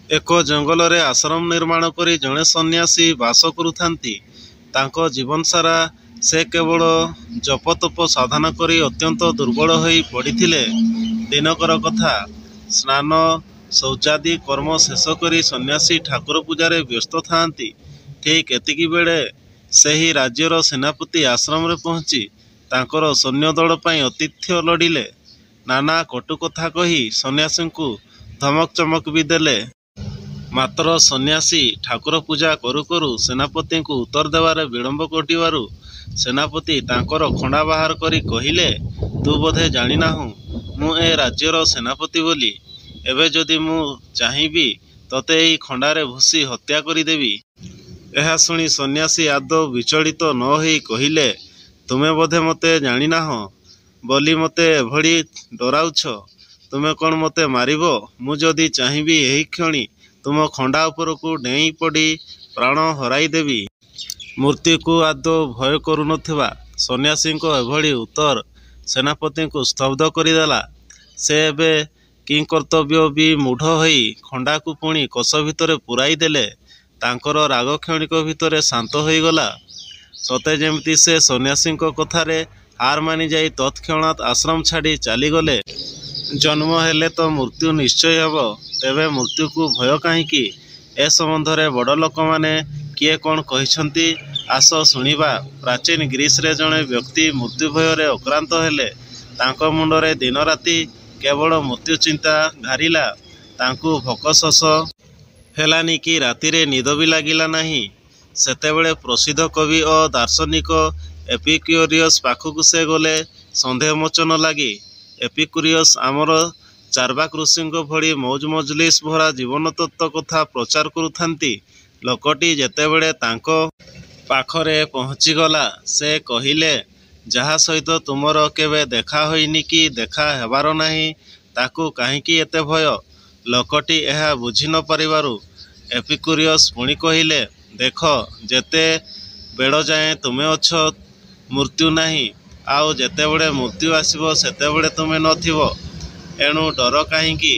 ଏକ ଜଙ୍ଗଲରେ ଆଶ୍ରମ ନିର୍ମାଣ କରି ଜଣେ ସନ୍ନ୍ୟାସୀ ବାସ କରୁଥାନ୍ତି। ତାଙ୍କ ଜୀବନସାରା ସେ କେବଳ ଜପତପ ସାଧନ କରି ଅତ୍ୟନ୍ତ ଦୁର୍ବଳ ହୋଇ ପଡ଼ିଥିଲେ। ଦିନକର କଥା, ସ୍ନାନ ଶୌଚାଦି କର୍ମ ଶେଷ କରି ସନ୍ନ୍ୟାସୀ ଠାକୁର ପୂଜାରେ ବ୍ୟସ୍ତ ଥାଆନ୍ତି। ଠିକ୍ ଏତିକିବେଳେ ସେହି ରାଜ୍ୟର ସେନାପତି ଆଶ୍ରମରେ ପହଞ୍ଚି ତାଙ୍କର ସୈନ୍ୟଦଳ ପାଇଁ ଆତିଥ୍ୟ ଲୋଡ଼ିଲେ। ନାନା କଟୁ କଥା କହି ସନ୍ନ୍ୟାସୀଙ୍କୁ ଧମକ ଚମକ ବି ଦେଲେ। ମାତ୍ର ସନ୍ନ୍ୟାସୀ ଠାକୁର ପୂଜା କରୁ କରୁ ସେନାପତିଙ୍କୁ ଉତ୍ତର ଦେବାରେ ବିଳମ୍ବ ଘଟିବାରୁ ସେନାପତି ତାଙ୍କର ଖଣ୍ଡା ବାହାର କରି କହିଲେ, ତୁ ବୋଧେ ଜାଣିନାହୁଁ ମୁଁ ଏ ରାଜ୍ୟର ସେନାପତି ବୋଲି। ଏବେ ଯଦି ମୁଁ ଚାହିଁବି ତୋତେ ଏଇ ଖଣ୍ଡାରେ ଭୁଷି ହତ୍ୟା କରିଦେବି। ଏହା ଶୁଣି ସନ୍ନ୍ୟାସୀ ଆଦୌ ବିଚଳିତ ନ ହୋଇ କହିଲେ, ତୁମେ ବୋଧେ ମୋତେ ଜାଣିନାହଁ ବୋଲି ମୋତେ ଏଭଳି ଡରାଉଛ। ତୁମେ କ'ଣ ମୋତେ ମାରିବ? ମୁଁ ଯଦି ଚାହିଁବି ଏହି କ୍ଷଣି ତୁମ ଖଣ୍ଡା ଉପରକୁ ଡେଇଁ ପଡ଼ି ପ୍ରାଣ ହରାଇଦେବି। ମୃତ୍ୟୁକୁ ଆଦୌ ଭୟ କରୁନଥିବା ସନ୍ନ୍ୟାସୀଙ୍କ ଏଭଳି ଉତ୍ତର ସେନାପତିଙ୍କୁ ସ୍ତବ୍ଧ କରିଦେଲା। ସେ ଏବେ କିଂକର୍ତ୍ତବ୍ୟ ବିମୂଢ଼ ହୋଇ ଖଣ୍ଡାକୁ ପୁଣି କୋଷ ଭିତରେ ପୂରାଇ ଦେଲେ। ତାଙ୍କର ରାଗ କ୍ଷଣିକ ଭିତରେ ଶାନ୍ତ ହୋଇଗଲା। ସତେ ଯେମିତି ସେ ସନ୍ନ୍ୟାସୀଙ୍କ କଥାରେ ହାର ମାନିଯାଇ ତତ୍କ୍ଷଣାତ୍ ଆଶ୍ରମ ଛାଡ଼ି ଚାଲିଗଲେ। ଜନ୍ମ ହେଲେ ତ ମୃତ୍ୟୁ ନିଶ୍ଚୟ ହେବ, ତେବେ ମୃତ୍ୟୁକୁ ଭୟ କାହିଁକି? ଏ ସମ୍ବନ୍ଧରେ ବଡ଼ ଲୋକମାନେ କିଏ କ'ଣ କହିଛନ୍ତି, ଆସ ଶୁଣିବା। ପ୍ରାଚୀନ ଗ୍ରୀସରେ ଜଣେ ବ୍ୟକ୍ତି ମୃତ୍ୟୁ ଭୟରେ ଆକ୍ରାନ୍ତ ହେଲେ। ତାଙ୍କ ମୁଣ୍ଡରେ ଦିନରାତି କେବଳ ମୃତ୍ୟୁ ଚିନ୍ତା ଘାରିଲା। ତାଙ୍କୁ ଭୋକ ଶୋଷ ହେଲାନି କି ରାତିରେ ନିଦ ବି ଲାଗିଲା ନାହିଁ। ସେତେବେଳେ ପ୍ରସିଦ୍ଧ କବି ଓ ଦାର୍ଶନିକ ଏପିକ୍ୟୁରିୟସ୍ ପାଖକୁ ସେ ଗଲେ ସନ୍ଦେହମୋଚନ ଲାଗି। ଏପିକ୍ୟୁରିୟସ୍ ଆମର ଚାର୍ବାକ ଋଷିଙ୍କ ଭଳି ମୌଜ ମଜଲିସ୍ ଭରା ଜୀବନତତ୍ତ୍ୱ କଥା ପ୍ରଚାର କରୁଥାନ୍ତି। ଲୋକଟି ଯେତେବେଳେ ତାଙ୍କ ପାଖରେ ପହଞ୍ଚିଗଲା, ସେ କହିଲେ, ଯାହା ସହିତ ତୁମର କେବେ ଦେଖା ହୋଇନି କି ଦେଖା ହେବାର ନାହିଁ, ତାକୁ କାହିଁକି ଏତେ ଭୟ? ଲୋକଟି ଏହା ବୁଝି ନ ପାରିବାରୁ ଏପିକ୍ୟୁରିୟସ୍ ପୁଣି କହିଲେ, ଦେଖ, ଯେତେ ବେଳଯାଏଁ ତୁମେ ଅଛ ମୃତ୍ୟୁ ନାହିଁ, ଆଉ ଯେତେବେଳେ ମୃତ୍ୟୁ ଆସିବ ସେତେବେଳେ ତୁମେ ନଥିବ। ଏଣୁ ଡର କାହିଁକି?